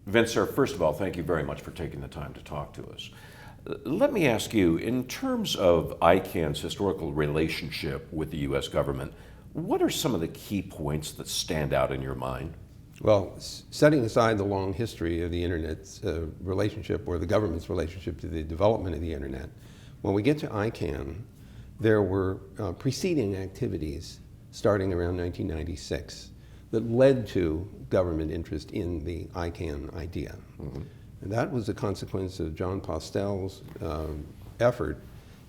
Vint Cerf, first of all, thank you very much for taking the time to talk to us. Let me ask you, in terms of ICANN's historical relationship with the U.S. government, what are some of the key points that stand out in your mind? Well, setting aside the long history of the Internet's relationship, or the government's relationship to the development of the Internet, when we get to ICANN, there were preceding activities starting around 1996 that led to government interest in the ICANN idea. Mm-hmm. And that was a consequence of John Postel's effort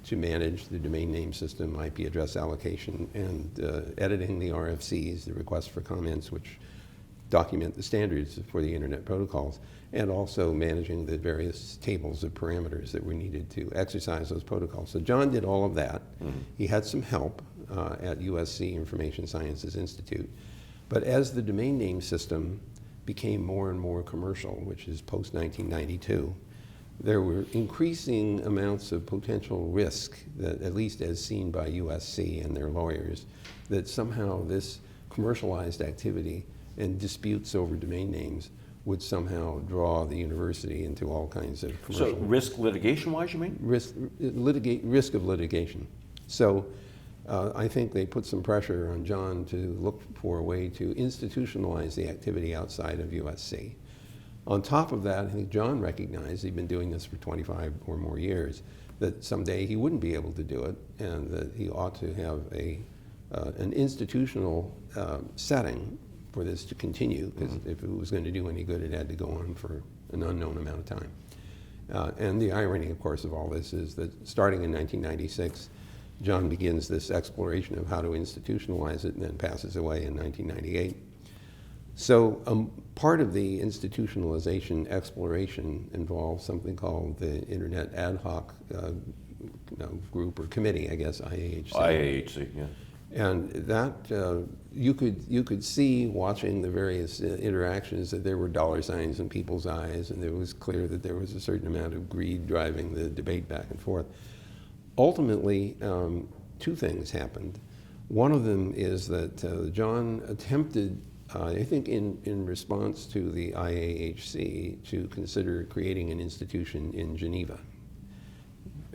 to manage the domain name system, IP address allocation, and editing the RFCs, the requests for comments, which document the standards for the Internet protocols, and also managing the various tables of parameters that were needed to exercise those protocols. So John did all of that. Mm-hmm. He had some help at USC Information Sciences Institute. But as the domain name system became more and more commercial, which is post-1992, there were increasing amounts of potential risk, that, at least as seen by USC and their lawyers, that somehow this commercialized activity and disputes over domain names would somehow draw the university into all kinds of commercial... So risk litigation-wise, you mean? Risk of litigation. So I think they put some pressure on John to look for a way to institutionalize the activity outside of USC. On top of that, I think John recognized, he'd been doing this for 25 or more years, that someday he wouldn't be able to do it, and that he ought to have an institutional setting for this to continue, because if it was going to do any good, it had to go on for an unknown amount of time. And the irony, of course, of all this is that starting in 1996, John begins this exploration of how to institutionalize it and then passes away in 1998. So part of the institutionalization exploration involves something called the Internet Ad Hoc group or committee, I guess, IAHC. IAHC, yeah. And that, you could see, watching the various interactions, that there were dollar signs in people's eyes, and it was clear that there was a certain amount of greed driving the debate back and forth. Ultimately, two things happened. One of them is that John attempted, I think in response to the IAHC, to consider creating an institution in Geneva.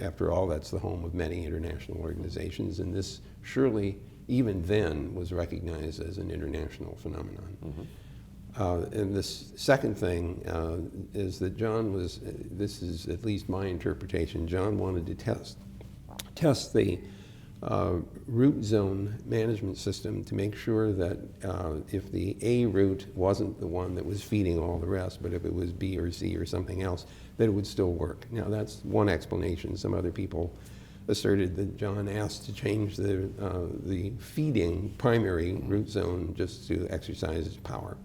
After all, that's the home of many international organizations, and this surely, even then, was recognized as an international phenomenon. Mm-hmm. And the second thing is that John was, this is at least my interpretation, John wanted to test the root zone management system to make sure that if the A route wasn't the one that was feeding all the rest, but if it was B or C or something else, that it would still work. Now that's one explanation. Some other people asserted that John asked to change the feeding primary root zone just to exercise his power.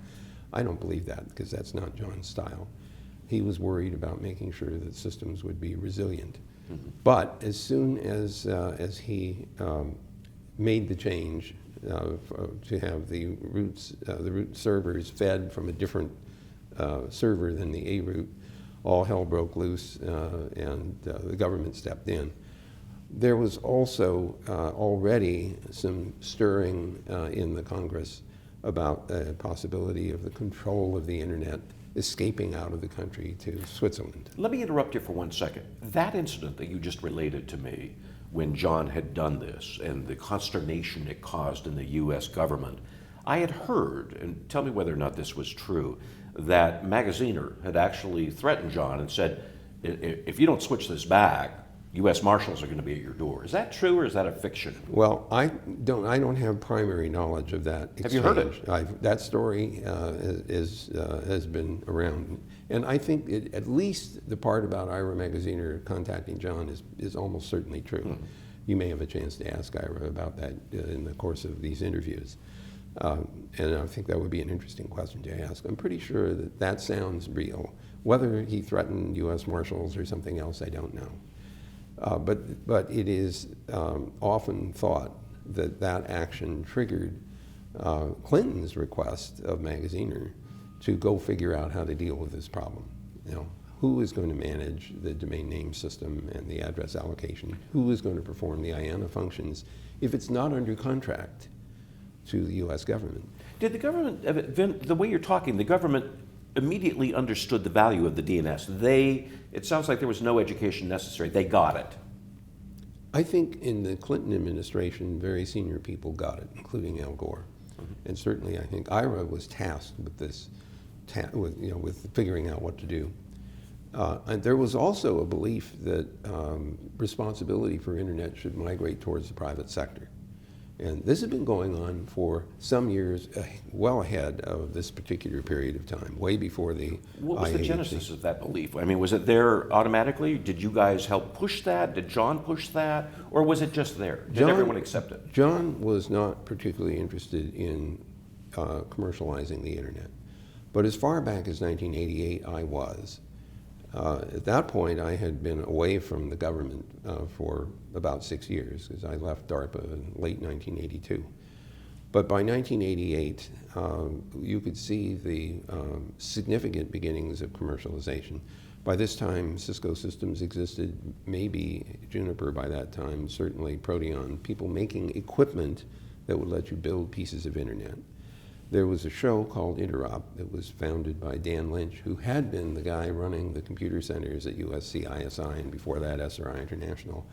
I don't believe that, because that's not John's style. He was worried about making sure that systems would be resilient. Mm-hmm. But as soon as he made the change to have the root servers fed from a different server than the A root, all hell broke loose, and the government stepped in. There was also already some stirring in the Congress about the possibility of the control of the Internet escaping out of the country to Switzerland. Let me interrupt you for 1 second. That incident that you just related to me, when John had done this and the consternation it caused in the U.S. government, I had heard, and tell me whether or not this was true, that Magaziner had actually threatened John and said, if you don't switch this back, U.S. Marshals are going to be at your door. Is that true, or is that a fiction? Well, I don't have primary knowledge of that exchange. Have you heard it? That story has been around, and I think at least the part about Ira Magaziner contacting John is almost certainly true. Mm-hmm. You may have a chance to ask Ira about that in the course of these interviews, and I think that would be an interesting question to ask. I'm pretty sure that sounds real. Whether he threatened U.S. Marshals or something else, I don't know. But it is often thought that action triggered Clinton's request of Magaziner to go figure out how to deal with this problem. You know, who is going to manage the domain name system and the address allocation? Who is going to perform the IANA functions if it's not under contract to the U.S. government? Did the government, Vint, the way you're talking, the government immediately understood the value of the DNS. It sounds like there was no education necessary. They got it. I think in the Clinton administration, very senior people got it, including Al Gore. And certainly I think Ira was tasked with this, with figuring out what to do. And there was also a belief that responsibility for internet should migrate towards the private sector. And this had been going on for some years, well ahead of this particular period of time, way before the What was the IAHC. genesis of that belief? I mean, was it there automatically? Did you guys help push that? Did John push that? Or was it just there? Did everyone accept it? John was not particularly interested in commercializing the internet. But as far back as 1988, I was. At that point, I had been away from the government for about 6 years, because I left DARPA in late 1982. But by 1988, you could see the significant beginnings of commercialization. By this time, Cisco Systems existed, maybe Juniper by that time, certainly Proteon, people making equipment that would let you build pieces of internet. There was a show called Interop that was founded by Dan Lynch, who had been the guy running the computer centers at USC ISI and before that SRI International.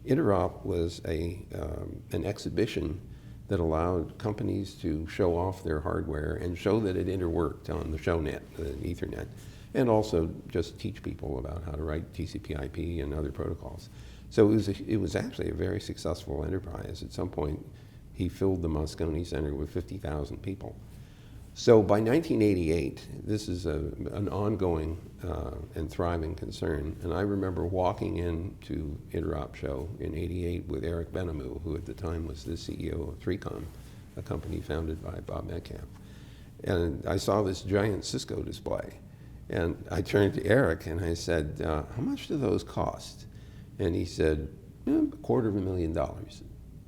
Interop was an exhibition that allowed companies to show off their hardware and show that it interworked on the shownet, the Ethernet, and also just teach people about how to write TCP/IP and other protocols. So it was actually a very successful enterprise. At some point, he filled the Moscone Center with 50,000 people. So by 1988, this is an ongoing and thriving concern. And I remember walking into Interop show in '88 with Eric Benamou, who at the time was the CEO of 3Com, a company founded by Bob Metcalf. And I saw this giant Cisco display. And I turned to Eric and I said, how much do those cost? And he said, $250,000.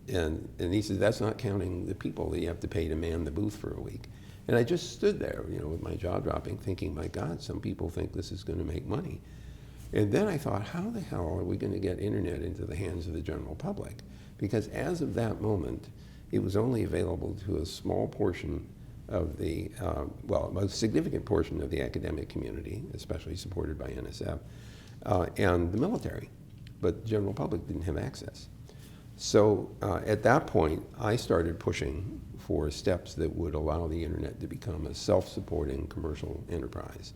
And he said, that's not counting the people that you have to pay to man the booth for a week. And I just stood there, with my jaw dropping, thinking, my God, some people think this is going to make money. And then I thought, how the hell are we going to get internet into the hands of the general public? Because as of that moment, it was only available to a small portion of the, a significant portion of the academic community, especially supported by NSF, and the military. But the general public didn't have access. So at that point, I started pushing for steps that would allow the internet to become a self-supporting commercial enterprise,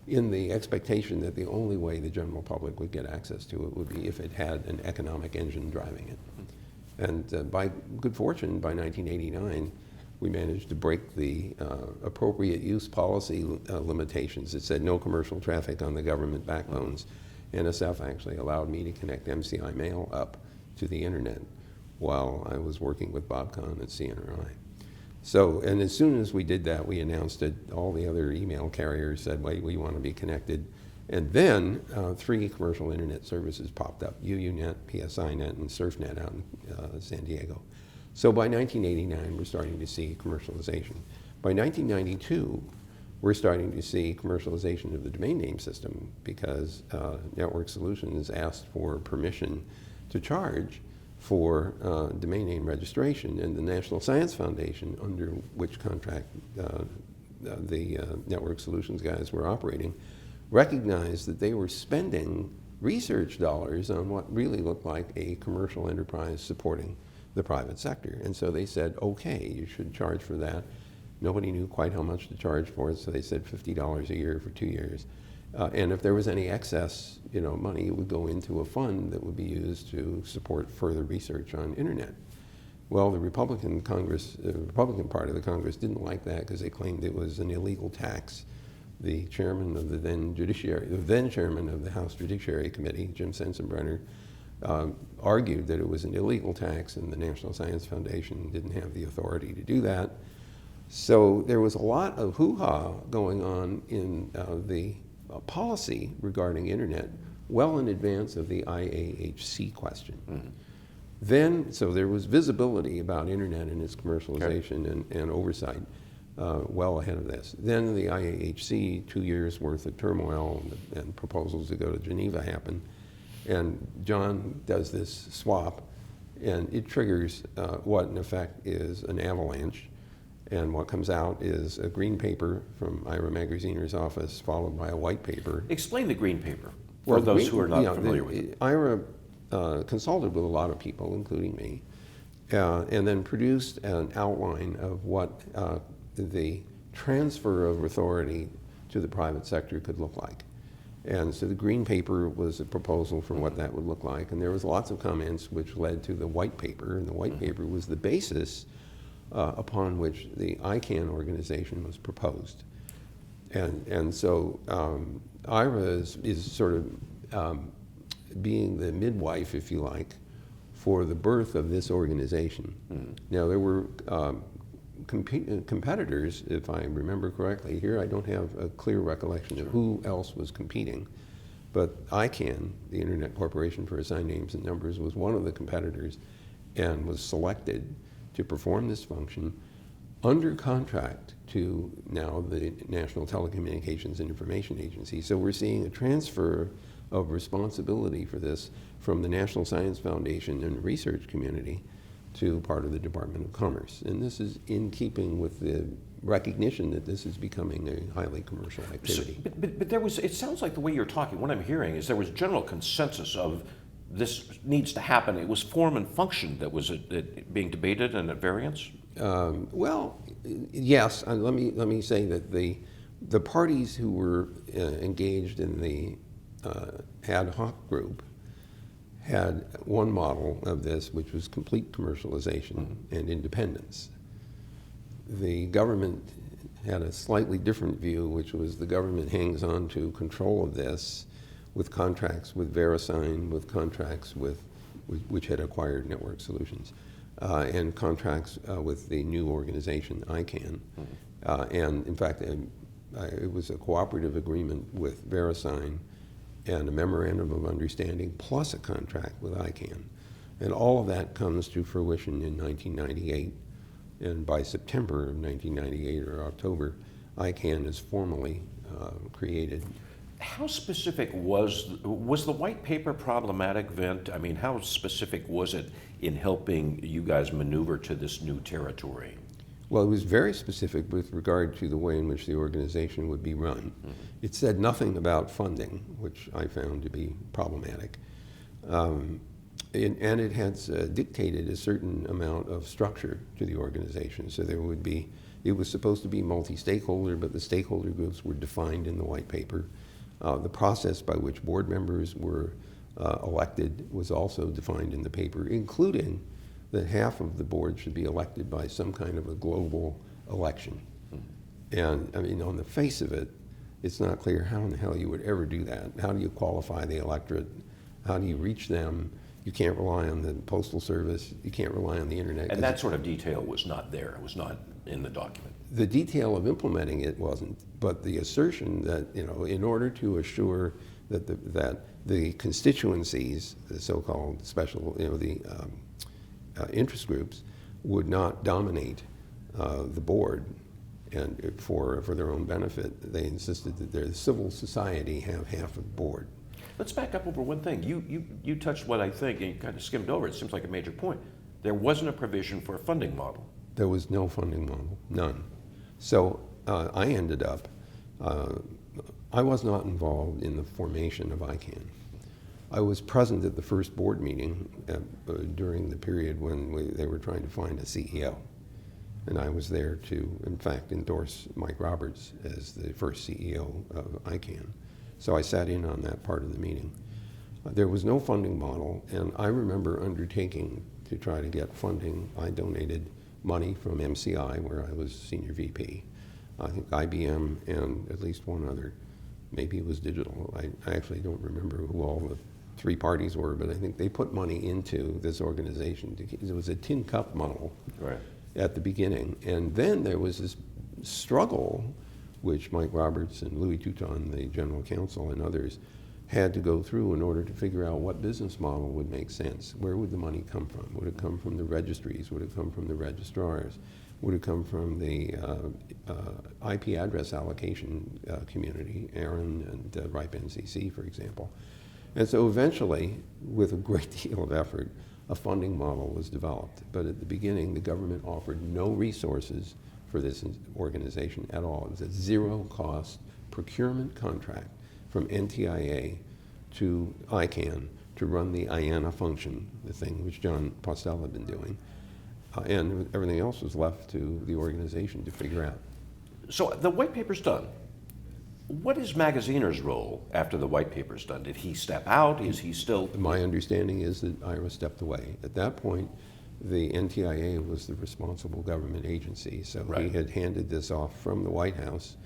in the expectation that the only way the general public would get access to it would be if it had an economic engine driving it. And by good fortune, by 1989, we managed to break the appropriate use policy limitations that said no commercial traffic on the government backbones. NSF actually allowed me to connect MCI mail up to the internet while I was working with Bob Kahn at CNRI. So, and as soon as we did that, we announced it. All the other email carriers said, wait, we want to be connected. And then 3 commercial internet services popped up, UUNet, PSINet, and SurfNet out in San Diego. So by 1989, we're starting to see commercialization. By 1992, we're starting to see commercialization of the domain name system, because Network Solutions asked for permission to charge for domain name registration, and the National Science Foundation, under which contract the Network Solutions guys were operating, recognized that they were spending research dollars on what really looked like a commercial enterprise supporting the private sector. And so they said, okay, you should charge for that. Nobody knew quite how much to charge for it, so they said $50 a year for 2 years. And if there was any excess, money, it would go into a fund that would be used to support further research on internet. Well, the Republican part of the Congress didn't like that, because they claimed it was an illegal tax. The chairman of the then chairman of the House Judiciary Committee, Jim Sensenbrenner, argued that it was an illegal tax, and the National Science Foundation didn't have the authority to do that. So there was a lot of hoo-ha going on in the policy regarding internet well in advance of the IAHC question. Mm-hmm. Then, so there was visibility about internet and its commercialization and oversight well ahead of this. Then the IAHC, 2 years worth of turmoil and proposals to go to Geneva happen, and John does this swap, and it triggers what in effect is an avalanche. And what comes out is a green paper from Ira Magaziner's office, followed by a white paper. Explain the green paper for those who are not familiar with it. Ira consulted with a lot of people, including me, and then produced an outline of what the transfer of authority to the private sector could look like. And so the green paper was a proposal for what that would look like. And there was lots of comments which led to the white paper. And the white paper was the basis upon which the ICANN organization was proposed. And so Ira is sort of being the midwife, if you like, for the birth of this organization. Now, there were competitors, if I remember correctly. Here I don't have a clear recollection of who else was competing, but ICANN, the Internet Corporation for Assigned Names and Numbers, was one of the competitors and was selected to perform this function under contract to now the National Telecommunications and Information Agency. So we're seeing a transfer of responsibility for this from the National Science Foundation and research community to part of the Department of Commerce. And this is in keeping with the recognition that this is becoming a highly commercial activity. So, but there was, it sounds like the way you're talking, what I'm hearing is there was general consensus of this needs to happen. It was form and function that was being debated and at variance? Well, yes. Let me say that the parties who were engaged in the ad hoc group had one model of this, which was complete commercialization and independence. The government had a slightly different view, which was the government hangs on to control of this with contracts with VeriSign, with contracts with which had acquired Network Solutions, and contracts with the new organization, ICANN. And in fact, it was a cooperative agreement with VeriSign and a memorandum of understanding plus a contract with ICANN. And all of that comes to fruition in 1998. And by September of 1998 or October, ICANN is formally created. How specific was the white paper problematic, Vint? I mean, how specific was it in helping you guys maneuver to this new territory? Well, it was very specific with regard to the way in which the organization would be run. It said nothing about funding, which I found to be problematic. And it had dictated a certain amount of structure to the organization. So there would be, it was supposed to be multi-stakeholder, but the stakeholder groups were defined in the white paper. The process by which board members were elected was also defined in the paper, including that half of the board should be elected by some kind of a global election. And I mean, on the face of it, it's not clear how in the hell you would ever do that. How do you qualify the electorate? How do you reach them? You can't rely on the postal service. You can't rely on the internet. And that sort of detail was not there. It was not in the document. The detail of implementing it wasn't, but the assertion that, you know, in order to assure that the constituencies, the so-called special, you know, the interest groups would not dominate the board, and for their own benefit, they insisted that their civil society have half of the board. Let's back up over one thing. You touched what I think, and you kind of skimmed over it. It seems like a major point. There wasn't a provision for a funding model. There was no funding model, none. So I ended up, I was not involved in the formation of ICANN. I was present at the first board meeting during the period when they were trying to find a CEO. And I was there to, in fact, endorse Mike Roberts as the first CEO of ICANN. So I sat in on that part of the meeting. There was no funding model, and I remember undertaking to try to get funding. I donated money from MCI, where I was senior VP. I think IBM and at least one other. Maybe it was Digital. I actually don't remember who all the three parties were, but I think they put money into this organization. It was a tin cup model at the beginning. And then there was this struggle, which Mike Roberts and Louis Touton, the general counsel, and others had to go through in order to figure out what business model would make sense. Where would the money come from? Would it come from the registries? Would it come from the registrars? Would it come from the IP address allocation community, ARIN and RIPE NCC, for example? And so eventually, with a great deal of effort, a funding model was developed. But at the beginning, the government offered no resources for this organization at all. It was a zero-cost procurement contract from NTIA to ICANN to run the IANA function, the thing which John Postel had been doing, and everything else was left to the organization to figure out. So the white paper's done. What is Magaziner's role after the white paper's done? Did he step out? Is he still? My understanding is that Ira stepped away. At that point, the NTIA was the responsible government agency, so Right. he had handed this off from the White House.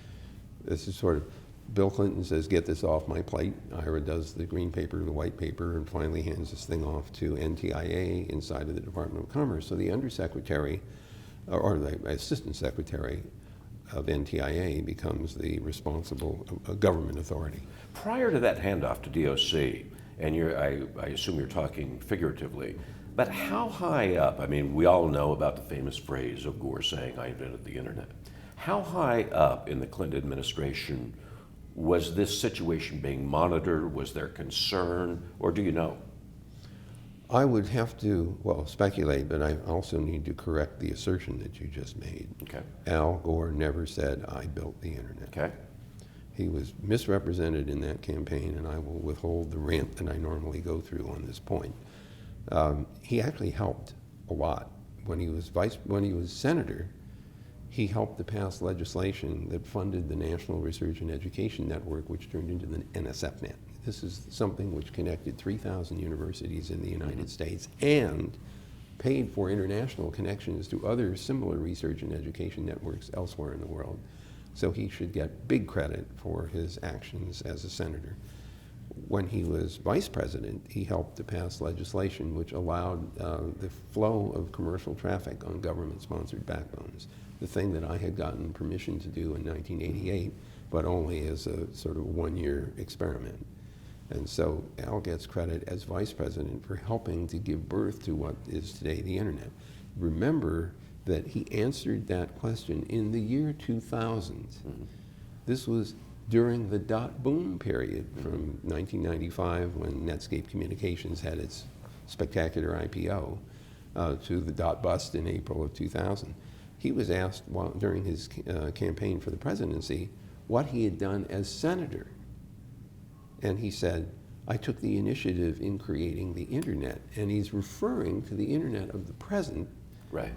This is sort of, Bill Clinton says, get this off my plate. Ira does the green paper, the white paper, and finally hands this thing off to NTIA inside of the Department of Commerce. So the undersecretary, or the assistant secretary of NTIA becomes the responsible government authority. Prior to that handoff to DOC, and I assume you're talking figuratively, but how high up? I mean, we all know about the famous phrase of Gore saying, "I invented the internet." How high up in the Clinton administration was this situation being monitored? Was there concern, or do you know? I would have to, well, speculate, but I also need to correct the assertion that you just made. Okay. Al Gore never said, I built the internet. Okay. He was misrepresented in that campaign, and I will withhold the rant that I normally go through on this point. He actually helped a lot. When he was senator, he helped to pass legislation that funded the National Research and Education Network, which turned into the NSFNet. This is something which connected 3,000 universities in the United States and paid for international connections to other similar research and education networks elsewhere in the world. So he should get big credit for his actions as a senator. When he was vice president, he helped to pass legislation which allowed the flow of commercial traffic on government-sponsored backbones, the thing that I had gotten permission to do in 1988, but only as a sort of one-year experiment. And so Al gets credit as vice president for helping to give birth to what is today the internet. Remember that he answered that question in the year 2000. Mm-hmm. This was during the dot boom period from 1995, when Netscape Communications had its spectacular IPO, to the dot bust in April of 2000. He was asked during his campaign for the presidency what he had done as senator. And he said, I took the initiative in creating the internet. And he's referring to the internet of the present, Right.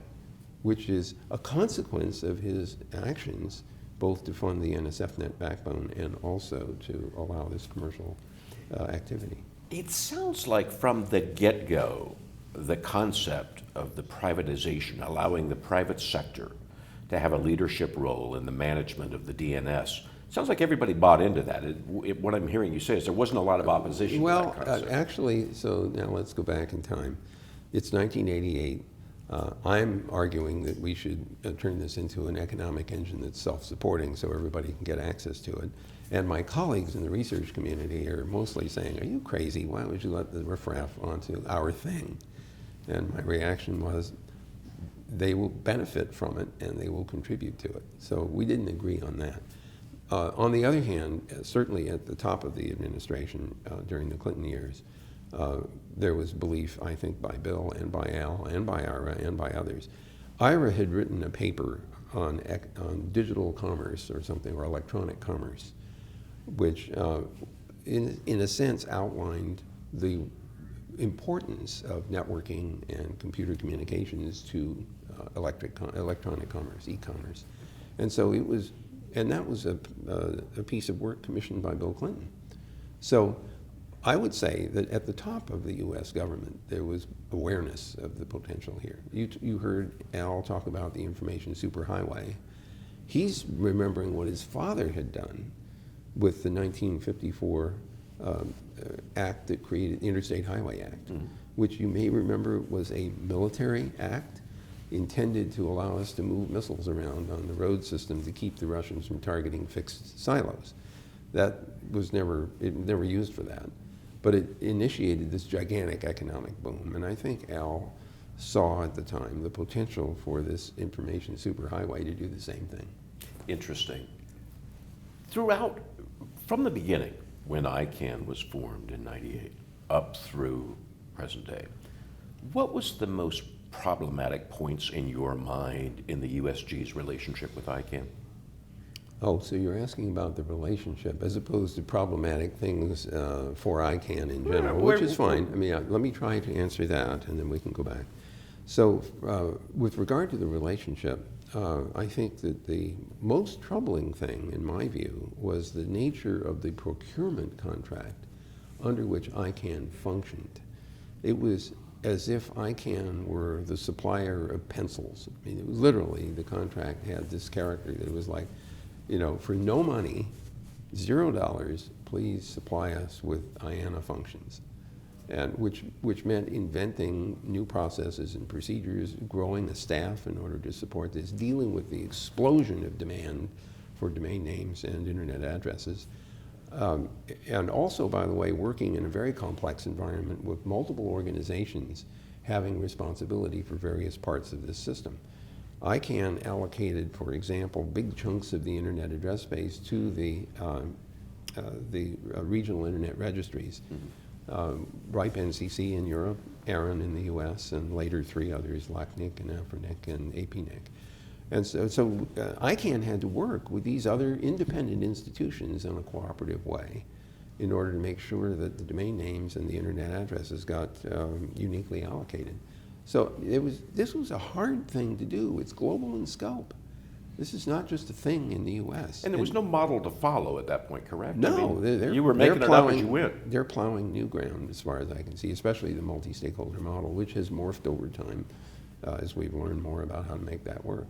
which is a consequence of his actions, both to fund the NSFNet backbone and also to allow this commercial activity. It sounds like from the get-go, the concept of the privatization, allowing the private sector to have a leadership role in the management of the DNS, sounds like everybody bought into that. What I'm hearing you say is there wasn't a lot of opposition to that concept. Actually, so now let's go back in time. It's 1988. I'm arguing that we should turn this into an economic engine that's self-supporting so everybody can get access to it. And my colleagues in the research community are mostly saying, are you crazy? Why would you let the riffraff onto our thing? And my reaction was, they will benefit from it and they will contribute to it. So we didn't agree on that. On the other hand, certainly at the top of the administration during the Clinton years, there was belief, I think, by Bill and by Al and by Ira and by others. Ira had written a paper on digital commerce or something, or electronic commerce, which in a sense outlined the importance of networking and computer communications to electronic commerce, e-commerce. And so it was, and that was a piece of work commissioned by Bill Clinton. So I would say that at the top of the U.S. government, there was awareness of the potential here. You heard Al talk about the information superhighway. He's remembering what his father had done with the 1954 act that created the Interstate Highway Act, which you may remember was a military act intended to allow us to move missiles around on the road system to keep the Russians from targeting fixed silos. That was never used for that. But it initiated this gigantic economic boom. And I think Al saw at the time the potential for this information superhighway to do the same thing. Interesting. Throughout, from the beginning, when ICANN was formed in '98, up through present day, what was the most problematic points in your mind in the USG's relationship with ICANN? Oh, so you're asking about the relationship as opposed to problematic things for ICANN in general, which is fine. I mean, let me try to answer that, and then we can go back. So with regard to the relationship, I think that the most troubling thing, in my view, was the nature of the procurement contract under which ICANN functioned. It was as if ICANN were the supplier of pencils. I mean, it was literally, the contract had this character that was like, you know, for no money, $0, please supply us with IANA functions. And which meant inventing new processes and procedures, growing a staff in order to support this, dealing with the explosion of demand for domain names and internet addresses. And also, by the way, working in a very complex environment with multiple organizations having responsibility for various parts of this system. ICANN allocated, for example, big chunks of the internet address space to the regional internet registries. RIPE NCC in Europe, ARIN in the US, and later 3 others, LACNIC and AFRINIC and APNIC. And so ICANN had to work with these other independent institutions in a cooperative way in order to make sure that the domain names and the internet addresses got uniquely allocated. So this was a hard thing to do. It's global in scope. This is not just a thing in the U.S. And there was no model to follow at that point, correct? No, I mean, you were making it up as you went. They're plowing new ground, as far as I can see, especially the multi-stakeholder model, which has morphed over time as we've learned more about how to make that work.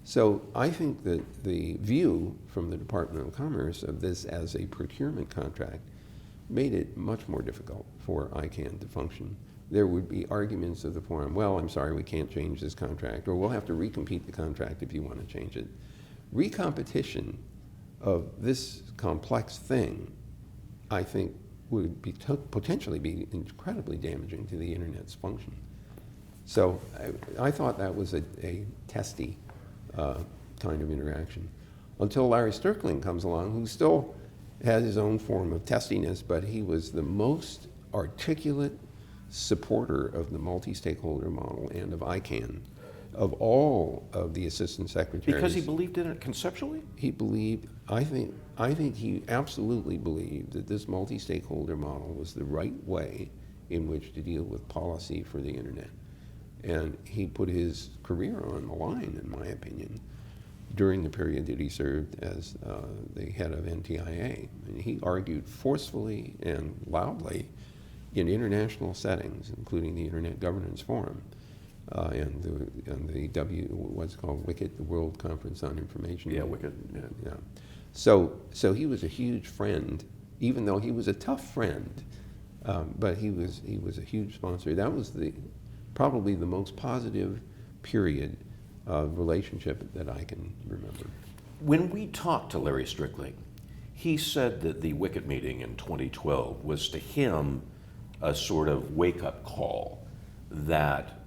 So I think that the view from the Department of Commerce of this as a procurement contract made it much more difficult for ICANN to function. There would be arguments of the form, well, I'm sorry, we can't change this contract, or we'll have to recompete the contract if you want to change it. Recompetition of this complex thing, I think, would be potentially be incredibly damaging to the internet's function. So I thought that was a testy kind of interaction, until Larry Sterkling comes along, who still has his own form of testiness, but he was the most articulate supporter of the multi-stakeholder model and of ICANN, of all of the assistant secretaries. Because he believed in it conceptually? He believed, I think he absolutely believed that this multi-stakeholder model was the right way in which to deal with policy for the internet. And he put his career on the line, in my opinion, during the period that he served as the head of NTIA. And he argued forcefully and loudly in international settings, including the Internet Governance Forum and the what's called WICIT, the World Conference on Information. Yeah, WICIT. Yeah. So he was a huge friend, even though he was a tough friend. But he was a huge sponsor. That was probably the most positive period of relationship that I can remember. When we talked to Larry Strickling, he said that the WICIT meeting in 2012 was to him a sort of wake-up call that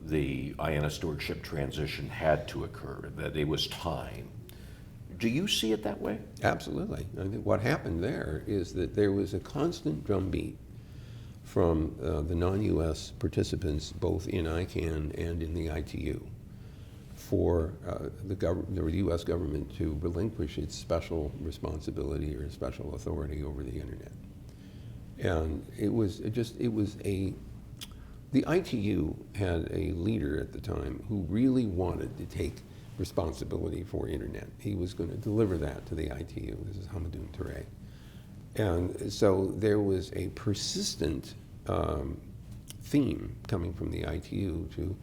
the IANA stewardship transition had to occur, that it was time. Do you see it that way? Absolutely. I think what happened there is that there was a constant drumbeat from the non-U.S. participants, both in ICANN and in the ITU, for the U.S. government to relinquish its special responsibility or special authority over the internet. And the ITU had a leader at the time who really wanted to take responsibility for internet. He was going to deliver that to the ITU. This is Hamadoun Touré. And so there was a persistent theme coming from the ITU to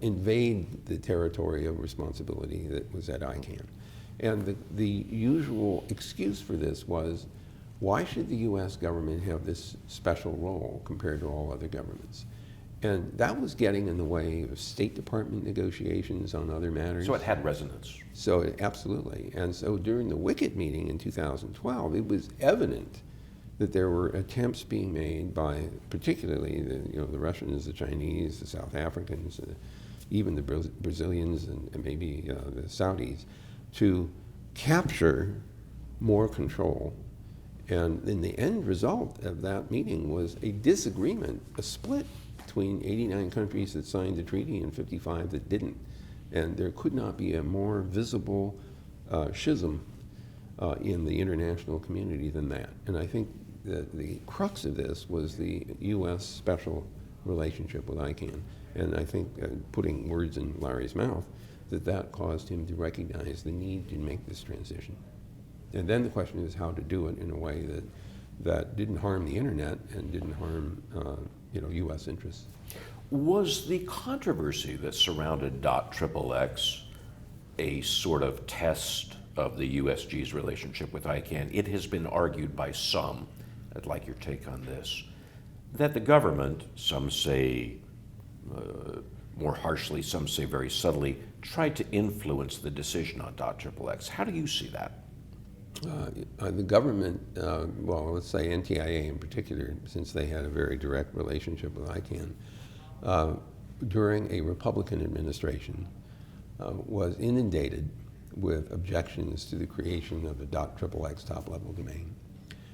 invade the territory of responsibility that was at ICANN. And the usual excuse for this was, why should the U.S. government have this special role compared to all other governments? And that was getting in the way of State Department negotiations on other matters. So it had resonance. So absolutely. And so during the WICIT meeting in 2012, it was evident that there were attempts being made by particularly the Russians, the Chinese, the South Africans, even the Brazilians and maybe the Saudis, to capture more control. And then the end result of that meeting was a disagreement, a split between 89 countries that signed the treaty and 55 that didn't. And there could not be a more visible schism in the international community than that. And I think that the crux of this was the U.S. special relationship with ICANN. And I think, putting words in Larry's mouth, that caused him to recognize the need to make this transition. And then the question is how to do it in a way that didn't harm the internet and didn't harm U.S. interests. Was the controversy that surrounded .XXX a sort of test of the USG's relationship with ICANN? It has been argued by some, I'd like your take on this, that the government, some say more harshly, some say very subtly, tried to influence the decision on .XXX. How do you see that? The government, well, let's say NTIA in particular, since they had a very direct relationship with ICANN, during a Republican administration, was inundated with objections to the creation of a .XXX top-level domain.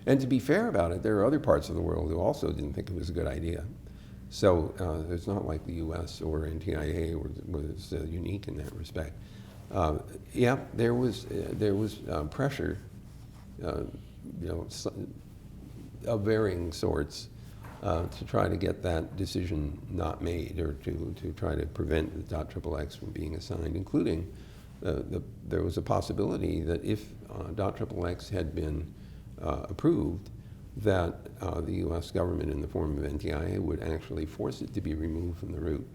And to be fair about it, there are other parts of the world who also didn't think it was a good idea. So it's not like the U.S. or NTIA was unique in that respect. Yeah, there was pressure, of varying sorts, to try to get that decision not made, or to try to prevent the .XXX from being assigned, including there was a possibility that if .XXX had been approved, that the U.S. government, in the form of NTIA, would actually force it to be removed from the route.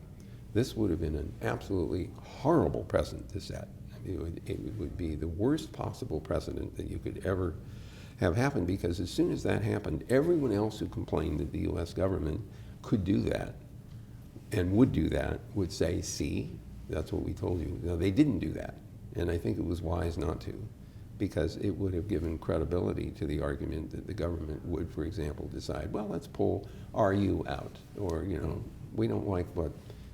This would have been an absolutely horrible precedent to set. It would be the worst possible precedent that you could ever have happen, because as soon as that happened, everyone else who complained that the U.S. government could do that and would do that would say, see, that's what we told you. No, they didn't do that. And I think it was wise not to, because it would have given credibility to the argument that the government would, for example, decide, well, let's pull RU out, or, we don't like what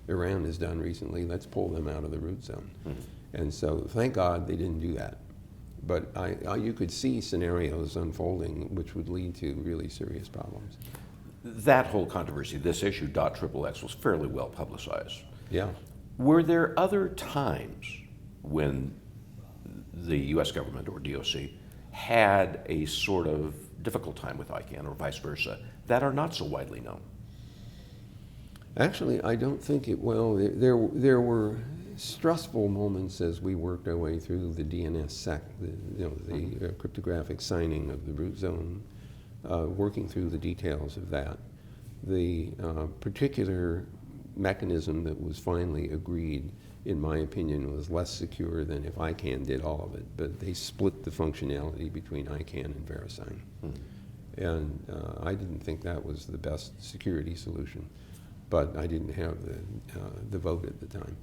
Iran has done recently, let's pull them out of the root zone. And so thank God they didn't do that. But you could see scenarios unfolding which would lead to really serious problems. That whole controversy, this issue, .XXX, was fairly well publicized. Yeah. Were there other times when the U.S. government, or DOC, had a sort of difficult time with ICANN, or vice versa, that are not so widely known? Actually, I don't think it will. There were stressful moments as we worked our way through the DNSSEC, the cryptographic signing of the root zone, working through the details of that. The particular mechanism that was finally agreed, in my opinion, was less secure than if ICANN did all of it, but they split the functionality between ICANN and VeriSign. And I didn't think that was the best security solution, but I didn't have the vote at the time.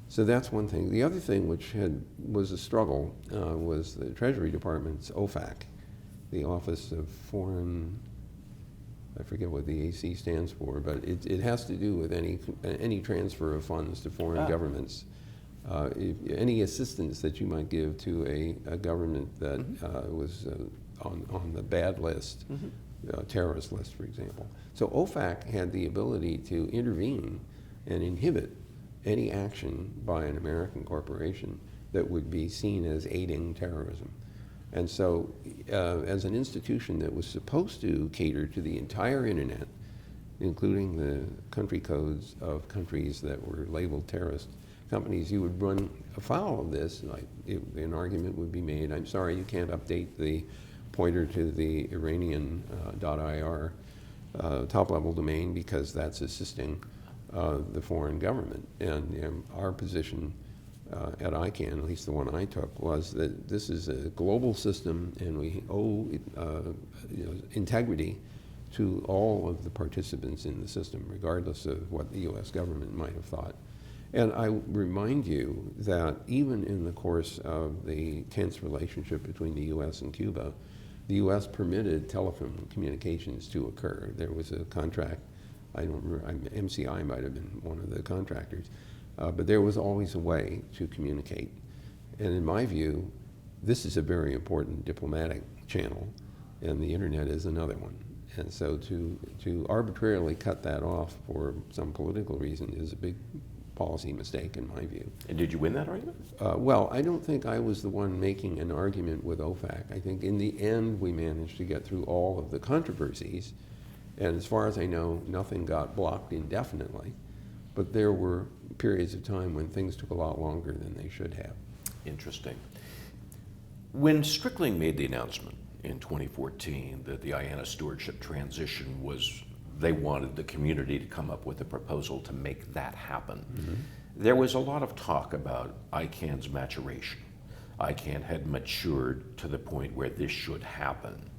So that's one thing. The other thing which was a struggle was the Treasury Department's OFAC, the Office of Foreign, I forget what the AC stands for, but it has to do with any transfer of funds to foreign governments. Any assistance that you might give to a government that was on the bad list, terrorist list, for example. So OFAC had the ability to intervene and inhibit any action by an American corporation that would be seen as aiding terrorism. And so as an institution that was supposed to cater to the entire internet, including the country codes of countries that were labeled terrorist companies, you would run afoul of this. An argument would be made, I'm sorry, you can't update the pointer to the Iranian .ir top-level domain because that's assisting the foreign government. And our position at ICANN, at least the one I took, was that this is a global system and we owe integrity to all of the participants in the system, regardless of what the U.S. government might have thought. And I remind you that even in the course of the tense relationship between the U.S. and Cuba, the U.S. permitted telephone communications to occur. There was a contract, I don't remember, MCI might have been one of the contractors, but there was always a way to communicate. And in my view, this is a very important diplomatic channel, and the internet is another one. And so to arbitrarily cut that off for some political reason is a big policy mistake in my view. And did you win that argument? Well, I don't think I was the one making an argument with OFAC. I think in the end we managed to get through all of the controversies, and as far as I know, nothing got blocked indefinitely. But there were periods of time when things took a lot longer than they should have. Interesting. When Strickling made the announcement in 2014 that the IANA stewardship transition was, they wanted the community to come up with a proposal to make that happen. Mm-hmm. There was a lot of talk about ICANN's maturation. ICANN had matured to the point where this should happen.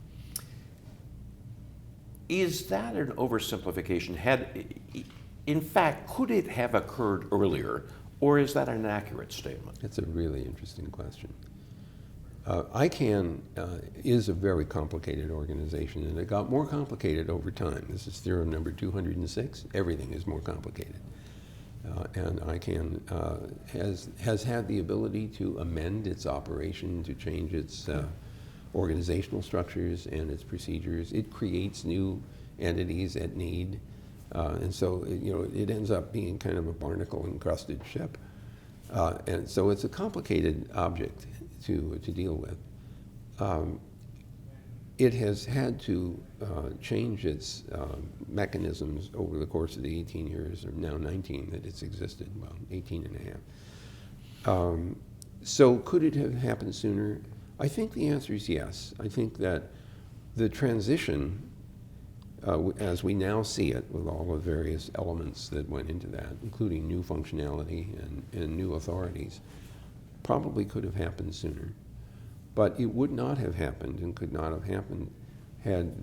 Is that an oversimplification? In fact, could it have occurred earlier, or is that an accurate statement? That's a really interesting question. ICANN is a very complicated organization, and it got more complicated over time. This is theorem number 206. Everything is more complicated. And ICANN has had the ability to amend its operation, to change its organizational structures and its procedures. It creates new entities at need. And so, it ends up being kind of a barnacle-encrusted ship. And so it's a complicated object to deal with. It has had to change its mechanisms over the course of the 18 years, or now 19 that it's existed, well, 18 and a half. So could it have happened sooner? I think the answer is yes. I think that the transition, as we now see it, with all the various elements that went into that, including new functionality and new authorities, probably could have happened sooner. But it would not have happened and could not have happened had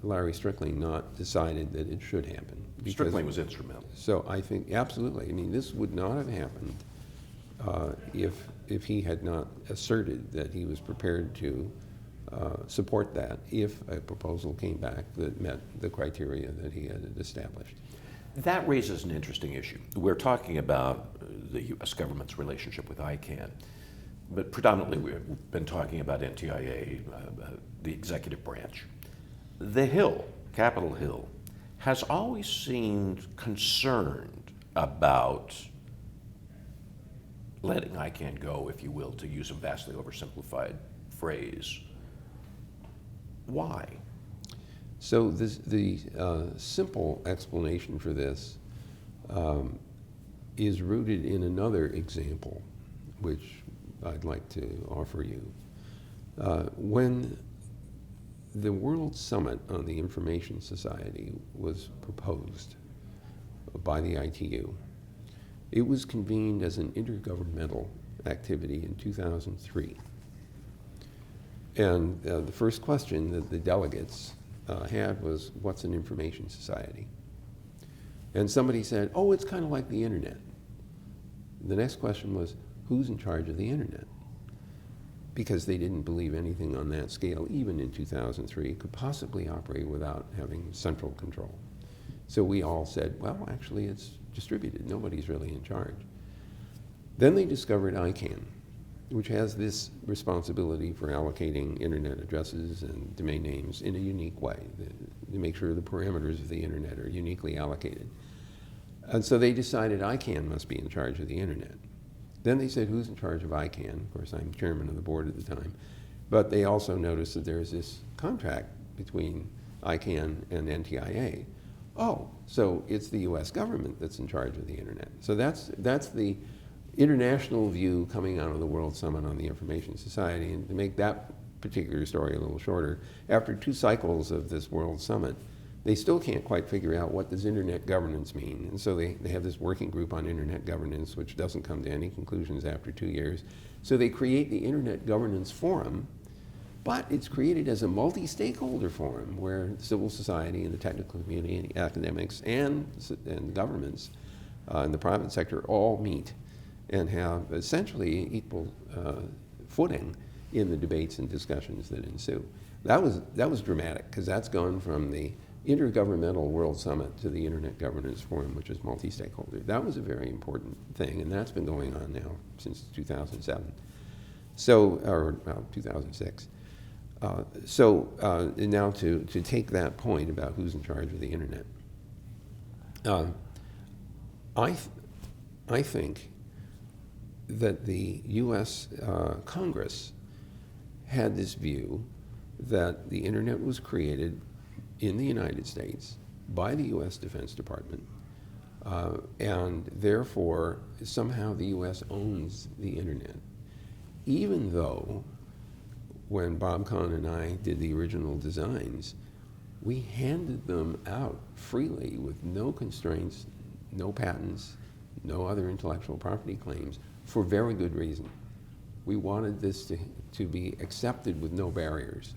Larry Strickling not decided that it should happen. Strickling was instrumental. So I think, absolutely. I mean, this would not have happened if he had not asserted that he was prepared to support that if a proposal came back that met the criteria that he had established. That raises an interesting issue. We're talking about the U.S. government's relationship with ICANN, but predominantly we've been talking about NTIA, the executive branch. The Hill, Capitol Hill, has always seemed concerned about letting ICANN go, if you will, to use a vastly oversimplified phrase. Why? So the simple explanation for this is rooted in another example, which I'd like to offer you. When the World Summit on the Information Society was proposed by the ITU, it was convened as an intergovernmental activity in 2003. And the first question that the delegates had was, what's an information society? And somebody said, oh, it's kind of like the internet. The next question was, who's in charge of the internet? Because they didn't believe anything on that scale, even in 2003, could possibly operate without having central control. So we all said, well, actually it's distributed. Nobody's really in charge. Then they discovered ICANN, which has this responsibility for allocating internet addresses and domain names in a unique way, to make sure the parameters of the internet are uniquely allocated. And so they decided ICANN must be in charge of the internet. Then they said, who's in charge of ICANN? Of course, I'm chairman of the board at the time. But they also noticed that there's this contract between ICANN and NTIA. Oh, so it's the US government that's in charge of the internet. So that's the international view coming out of the World Summit on the Information Society. And to make that particular story a little shorter, after 2 cycles of this World Summit, they still can't quite figure out what does internet governance mean. And so they have this working group on internet governance, which doesn't come to any conclusions after 2 years. So they create the Internet Governance Forum, but it's created as a multi-stakeholder forum where civil society and the technical community and the academics and governments and the private sector all meet and have essentially equal footing in the debates and discussions that ensue. That was dramatic, because that's gone from the Intergovernmental World Summit to the Internet Governance Forum, which is multi-stakeholder. That was a very important thing, and that's been going on now since 2007. So, or 2006. Now to take that point about who's in charge of the internet, I think that the U.S. Congress had this view that the internet was created in the United States by the U.S. Defense Department, and therefore somehow the U.S. owns the internet, even though when Bob Kahn and I did the original designs, we handed them out freely with no constraints, no patents, no other intellectual property claims, for very good reason. We wanted this to be accepted with no barriers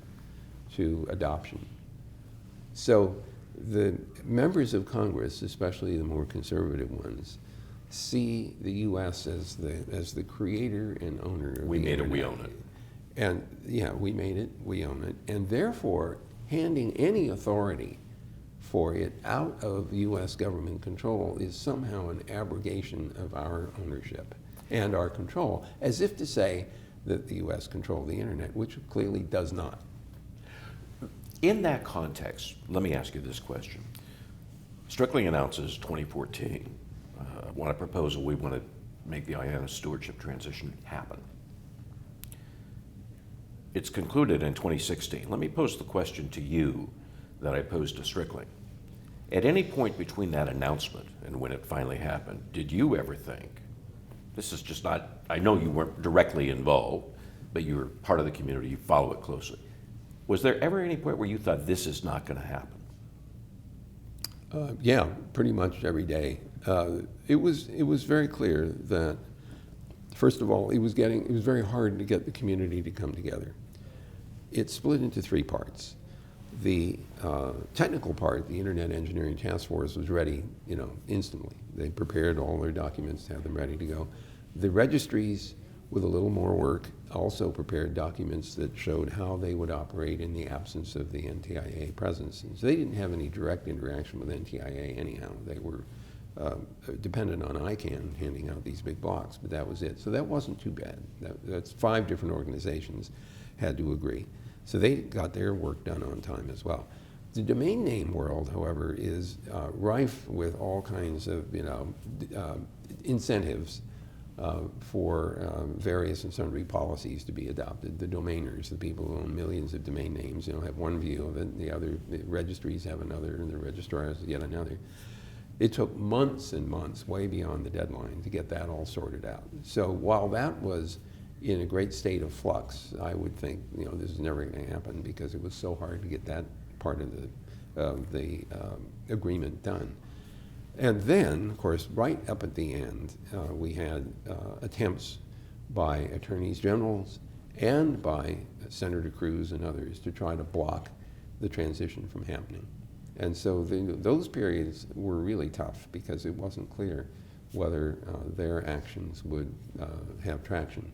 to adoption. So the members of Congress, especially the more conservative ones, see the U.S. as the creator and owner of We the made it, internet. we own it. And yeah, we made it, we own it. And therefore, handing any authority for it out of U.S. government control is somehow an abrogation of our ownership and our control, as if to say that the U.S. controlled the internet, which it clearly does not. In that context, let me ask you this question. Strickling announces 2014, want a proposal, we want to make the ICANN stewardship transition happen. It's concluded in 2016. Let me pose the question to you that I posed to Strickling. At any point between that announcement and when it finally happened, did you ever think, this is just not, I know you weren't directly involved, but you're part of the community, you follow it closely. Was there ever any point where you thought this is not going to happen? Yeah, pretty much every day. It was very clear that, first of all, it was very hard to get the community to come together. It split into three parts. The technical part, the Internet Engineering Task Force, was ready, instantly. They prepared all their documents to have them ready to go. The registries, with a little more work, also prepared documents that showed how they would operate in the absence of the NTIA presence. And so they didn't have any direct interaction with NTIA anyhow. They were dependent on ICANN handing out these big blocks, but that was it. So that wasn't too bad. That's 5 different organizations had to agree. So they got their work done on time as well. The domain name world, however, is rife with all kinds of incentives for various and sundry policies to be adopted. The domainers, the people who own millions of domain names, have one view of it, the registries have another, and the registrars yet another. It took months and months, way beyond the deadline, to get that all sorted out. So while that was in a great state of flux, I would think, this is never going to happen because it was so hard to get that part of the agreement done. And then, of course, right up at the end, we had attempts by attorneys generals and by Senator Cruz and others to try to block the transition from happening. And so those periods were really tough because it wasn't clear whether their actions would have traction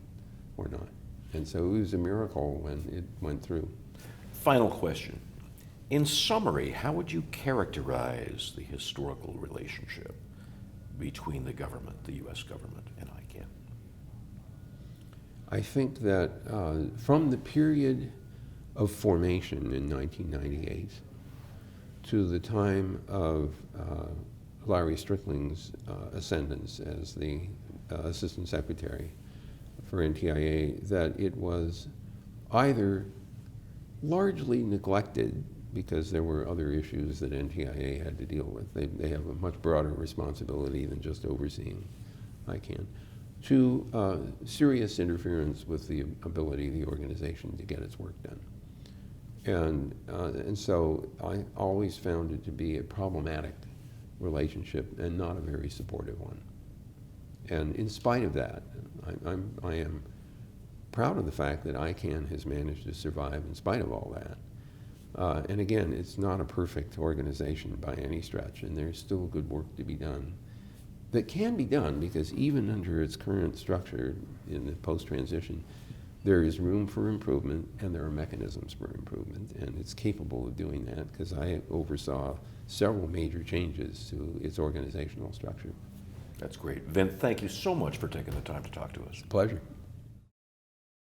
or not. And so it was a miracle when it went through. Final question. In summary, how would you characterize the historical relationship between the government, the U.S. government, and ICANN? I think that from the period of formation in 1998 to the time of Larry Strickling's ascendance as the Assistant Secretary for NTIA, that it was either largely neglected because there were other issues that NTIA had to deal with. They have a much broader responsibility than just overseeing ICANN, to serious interference with the ability of the organization to get its work done. And so I always found it to be a problematic relationship and not a very supportive one. And in spite of that, I am proud of the fact that ICANN has managed to survive in spite of all that. And again, it's not a perfect organization by any stretch, and there's still good work to be done that can be done because even under its current structure in the post-transition, there is room for improvement and there are mechanisms for improvement, and it's capable of doing that because I oversaw several major changes to its organizational structure. That's great. Vint, thank you so much for taking the time to talk to us. Pleasure.